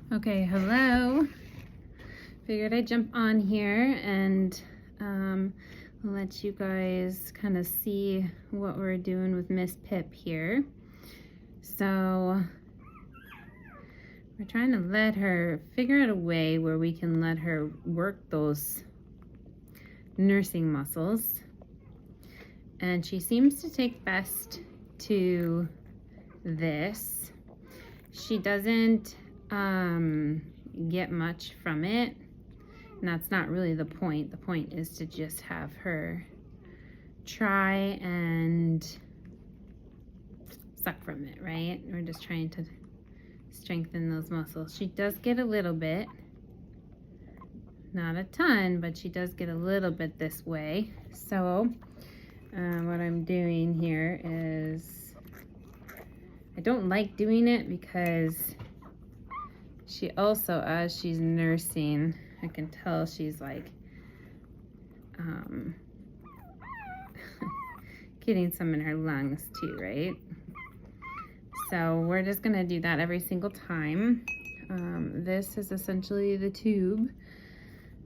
Okay, hello. Figured I'd jump on here and let you guys kind of see what we're doing with Miss Pip here. So we're trying to let her figure out a way where we can let her work those nursing muscles. And she seems to take best to this. She doesn't get much from it, and that's not really the point. The point is to just have her try and suck from it, right? We're just trying to strengthen those muscles. She does get a little bit, not a ton, but she does get a little bit this way. So what I'm doing here is, I don't like doing it because she also, as she's nursing, I can tell she's like getting some in her lungs too, right? So we're just gonna do that every single time. This is essentially the tube.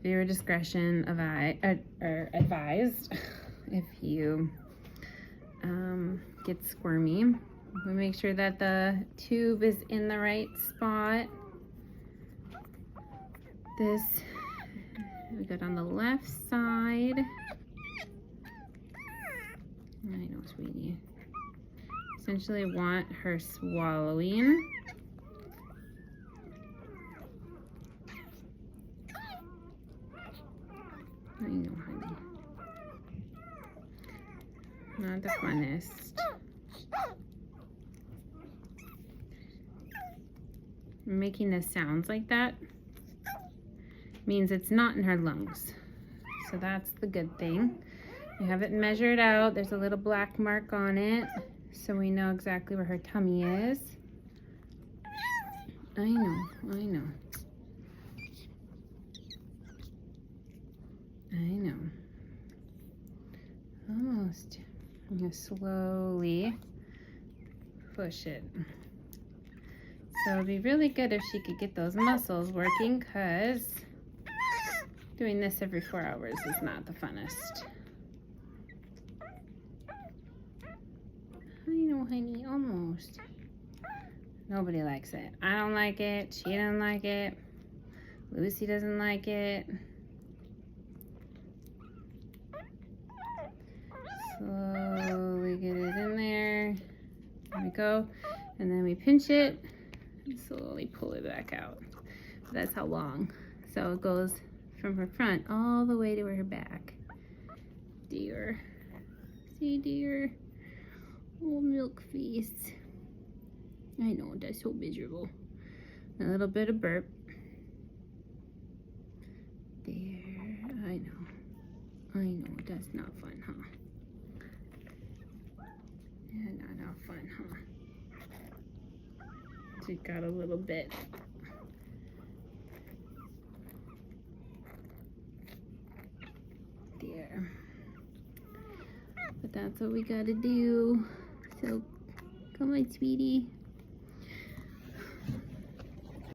Viewer discretion advised if you get squirmy. We make sure that the tube is in the right spot. This, we got on the left side. I know, sweetie. Essentially want her swallowing. I know, honey. Not the funnest. Making the sounds like that means it's not in her lungs. So that's the good thing. We have it measured out. There's a little black mark on it, so we know exactly where her tummy is. I know, I know. I know. Almost. I'm gonna slowly push it. So it'd be really good if she could get those muscles working, because doing this every 4 hours is not the funnest. I know, honey, almost. Nobody likes it. I don't like it. She doesn't like it. Lucy doesn't like it. Slowly get it in there. There we go. And then we pinch it and slowly pull it back out. That's how long. So it goes from her front all the way to her back. Dear. See, dear. Oh, milk face. I know, that's so miserable. A little bit of burp. There. I know. I know, that's not fun, huh? Yeah, not fun, huh? She got a little bit. There. But that's what we gotta do. So, come on, sweetie.